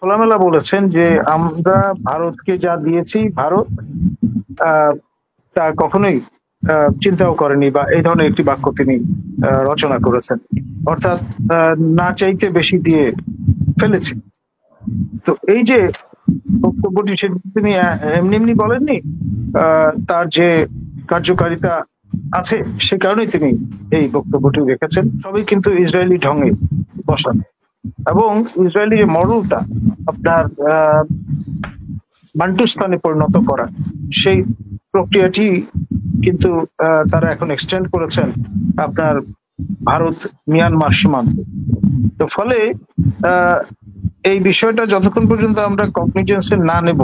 খোলামেলা বলেছেন যে আমরা ভারতকে যা দিয়েছি ভারত আহ, তা কখনোই চিন্তাও করেনি, বা এই ধরনের একটি বাক্য তিনি রচনা করেছেন। অর্থাৎ না চাইতে বেশি দিয়ে ফেলেছে। তো এই যে বক্তব্যটি, সেটা তিনি এমনি এমনি বলেননি। তার যে কার্যকারিতা আছে, সে কারণেই তিনি এই বক্তব্যটি রেখেছেন। সবই কিন্তু ইসরায়েলি ঢঙে বসানো, এবং ইসরায়েলি যে মডেলটা আপনার বান্টুস্তানে পরিণত করা, সেই প্রক্রিয়াটি কিন্তু তারা এখন এক্সটেন্ড করেছেন আপনার ভারত মিয়ানমার সীমান্ত। তো ফলে এই বিষয়টা যতক্ষণ পর্যন্ত আমরা কগনিজেন্সে না নেব,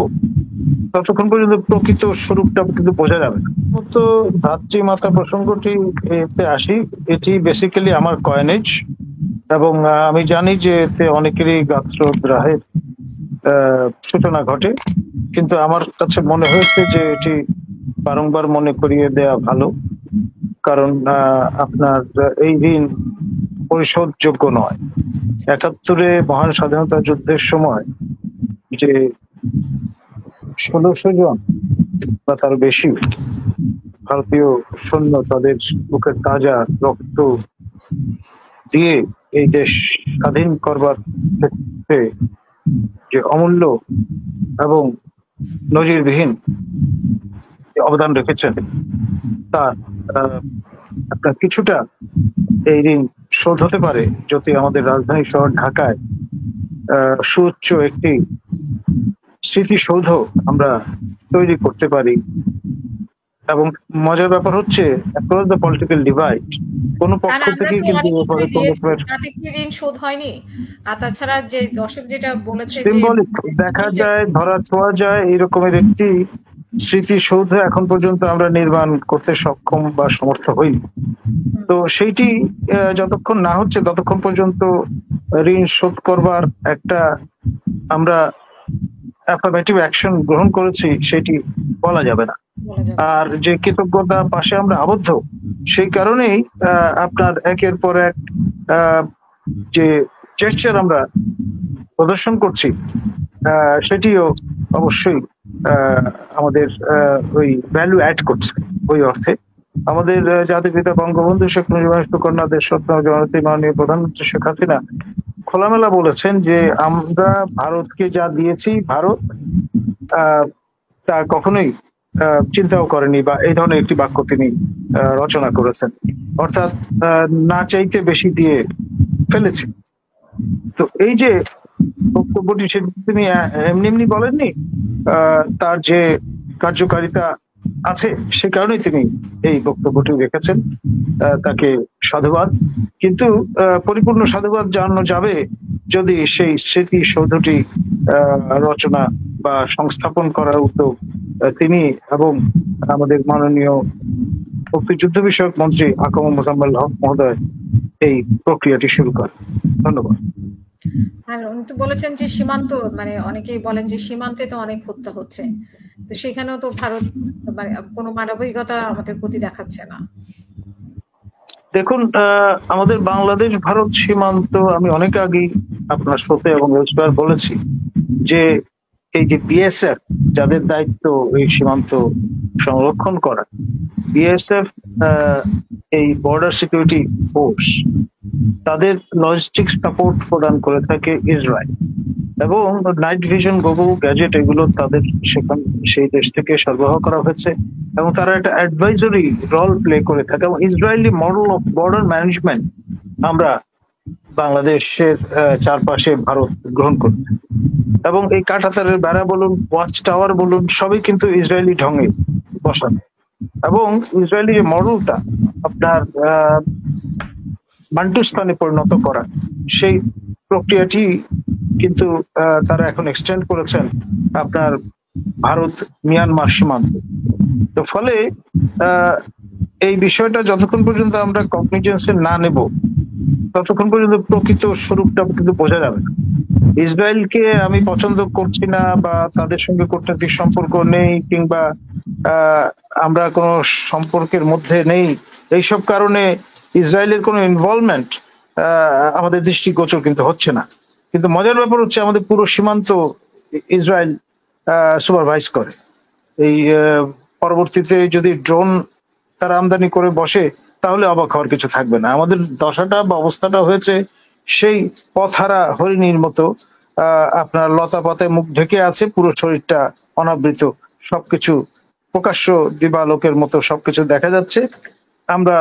ততক্ষণ পর্যন্ত প্রকৃত স্বরূপটা কিন্তু বোঝা যাবে না। তো ধাত্রী মাতা প্রসঙ্গটি এতে আসি। এটি বেসিক্যালি আমার কয়েনেজ, এবং আমি জানি যে এতে অনেকেরই গাত্রোদ্রাহের সূচনা ঘটে, কিন্তু আমার কাছে মনে হয়েছে যে এটি বারংবার মনে করিয়ে দেয়া ভালো। কারণ আপনার এই ঋণ পরিশোধযোগ্য নয়। ৭১-এ মহান স্বাধীনতা যুদ্ধের সময় যে ১৬০০ জন বা তার বেশি ভারতীয় সৈন্য তাদের বুকের তাজা রক্ত দিয়ে এই দেশ স্বাধীন করবার ক্ষেত্রে যে অমূল্য এবং নজিরবিহীন অবদান রেখেছেন, তার আপনার কিছুটা এই ঋণ শোধ হতে পারে যদি আমাদের রাজধানী শহর ঢাকায় সুউচ্চ একটি স্মৃতিসৌধ আমরা তৈরি করতে পারি। এবং মজার ব্যাপার হচ্ছে, অ্যাক্রস দ্য পলিটিক্যাল ডিভাইড কোন পক্ষ থেকে কিন্তু ঋণ শোধ হয়নি। আর তাছাড়া যে দর্শক যেটা বলেছে, সিম্বলিক দেখা যায়, ধরা ছোঁয়া যায়, এরকমের একটি স্মৃতিসৌধ এখন পর্যন্ত আমরা নির্মাণ করতে সক্ষম বা সমর্থ হইনি। তো সেইটি যতক্ষণ না হচ্ছে ততক্ষণ পর্যন্ত ঋণ শোধ করবার একটা আমরা অ্যাফার্মেটিভ অ্যাকশন গ্রহণ করেছি সেটি বলা যাবে না। আর যে কৃতজ্ঞতার পাশে আমরা আবদ্ধ, সেই কারণেই আপনার একের পর এক যে জেস্চার আমরা প্রদর্শন করছি, সেটিও অবশ্যই আমাদের ওই ভ্যালু অ্যাড করছে। ওই অর্থে আমাদের জাতির পিতা বঙ্গবন্ধু শেখ মুজিবুর কন্যা দেশরত্ন জননেত্রী মাননীয় প্রধানমন্ত্রী শেখ হাসিনা খোলামেলা বলেছেন যে আমরা ভারতকে যা দিয়েছি ভারত তা কখনোই চিন্তাও করেনি, বা এই ধরনের একটি বাক্য তিনি রচনা করেছেন। অর্থাৎ না চাইতে বেশি দিয়ে ফেলেছে। তো এই যে বক্তব্যটি, সেটা তিনি এমনি এমনি বলেননি। তার যে কার্যকারিতা আছে, সে কারণেই তিনি এই বক্তব্যটি রেখেছেন। তাকে সাধুবাদ। কিন্তু পরিপূর্ণ সাধুবাদ জানানো যাবে যদি সেই স্মৃতিসৌধটি রচনা বা সংস্থাপন করার উদ্যোগ তিনি এবং আমাদের মাননীয় মুক্তিযুদ্ধ বিষয়ক মন্ত্রী আকম মোজাম্মেল হক মহোদয় এই প্রক্রিয়াটি শুরু করেন। ধন্যবাদ। আর উনি তো বলেছেন যে সীমান্ত, মানে অনেকেই বলেন যে সীমান্তে তো অনেক হত্যা হচ্ছে, তো সেখানেও তো ভারত মানে কোনো মানবিকতা আমাদের প্রতি দেখাচ্ছে না। দেখুন, আমাদের বাংলাদেশ ভারত সীমান্ত আমি অনেক আগেই আপনার সাথে এবং বলেছি যে এই যে বিএসএফ, যাদের দায়িত্ব এই সীমান্ত সংরক্ষণ করা, বিএসএফ এই বর্ডার সিকিউরিটি ফোর্স, তাদের লজিস্টিক সাপোর্ট প্রদান করে থাকে ইসরায়েল, এবং নাইট ভিশন, গুগল, গ্যাজেট এগুলো তাদের সেখান সেই দেশ থেকে সরবরাহ করা হয়েছে, এবং তারা একটা অ্যাডভাইজরি রোল প্লে করে থাকে। এবং Israeli model of border management আমরা বাংলাদেশের চারপাশে ভারত গ্রহণ করবে, এবং এই কাঁটাতারের বেড়া বলুন, ওয়াচ টাওয়ার বলুন, সবই কিন্তু ইসরায়েলি ঢঙে বসানো, এবং ইসরায়েলি যে মডেলটা আপনার বান্টুস্তানে পরিণত করা, সেই প্রক্রিয়াটি কিন্তু তারা এখন এক্সটেন্ড করেছেন আপনার ভারত মিয়ানমার সীমান্ত। তো ফলে এই বিষয়টা যতক্ষণ পর্যন্ত আমরা কগনিজেন্সে না নেব, ততক্ষণ পর্যন্ত প্রকৃত স্বরূপটা কিন্তু বোঝা যাবে না। ইসরায়েলকে আমি পছন্দ করছি না, বা তাদের সঙ্গে কূটনৈতিক সম্পর্ক নেই, কিংবা আমরা কোনো সম্পর্কের মধ্যে নেই, এইসব কারণে ইসরায়েলের কোনো ইনভলভমেন্ট আমাদের দৃষ্টিগোচর কিন্তু হচ্ছে না। কিন্তু মজার ব্যাপার হচ্ছে আমাদের পুরো সীমান্ত ইসরায়েল সুপারভাইজ করে। এই পরবর্তীতে যদি ড্রোন তারা আমদানি করে বসে তাহলে অবাক হওয়ার কিছু থাকবে না। আমাদের দশাটা বা অবস্থাটা হয়েছে সেই পথহারা হরিণীর মতো, আপনার লতা পাতায় মুখ ঢেকে আছে, পুরো শরীরটা অনাবৃত, সবকিছু প্রকাশ্য দিবালোকের মতো সবকিছু দেখা যাচ্ছে। আমরা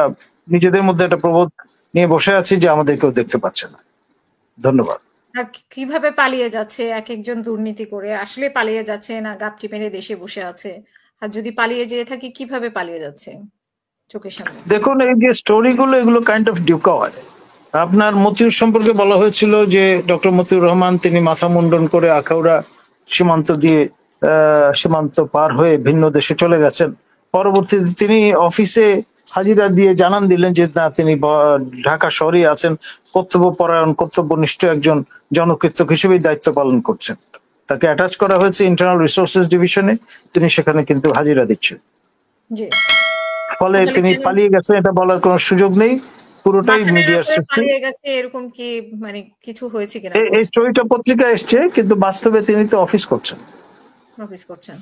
নিজেদের মধ্যে একটা প্রবোধ নিয়ে বসে আছি যে আমাদের কেউ দেখতে পাচ্ছে না। ধন্যবাদ। আর কিভাবে পালিয়ে যাচ্ছে, এক একজন দুর্নীতি করে আসলে পালিয়ে যাচ্ছে না গাপটি মেরে দেশে বসে আছে? আর যদি পালিয়ে যেয়ে থাকি কিভাবে পালিয়ে যাচ্ছে চোখের সামনে? দেখুন, এই যে স্টোরিগুলো এগুলো কাইন্ড অফ ডিউকয়। আপনার মতিউর সম্পর্কে বলা হয়েছিল যে ডক্টর মতিউর রহমান তিনি মাথা মুন্ডন করে আখাউড়া সীমান্ত দিয়ে সীমান্ত পার হয়ে ভিন্ন দেশে চলে গেছেন। পরবর্তীতে তিনি অফিসে হাজিরা দিয়ে জানান দিলেন যে না, তিনি ঢাকা শহরে আছেন, কর্তব্যপরায়ণ কর্তব্যনিষ্ঠ একজন জনকৃতক হিসেবেই দায়িত্ব পালন করছেন। তাকে অ্যাটাচ করা হয়েছে ইন্টারনাল রিসোর্সেস ডিভিশনে, তিনি সেখানে কিন্তু হাজিরা দিচ্ছেন। জি। ফলে তাহলে তিনি কেন পালিয়ে গেছেন এটা বলার কোনো সুযোগ নেই, পুরোটাই মাথা ন্যাড়া মিডিয়ার করে সৃষ্টি। পালিয়ে গেছে এরকম কি মানে কিছু হয়েছে কিনা এই খোঁজ স্টোরিটা পত্রিকায় এসছে, কিন্তু বাস্তবে তিনি তো অফিস করছেন। অফিস করছেন?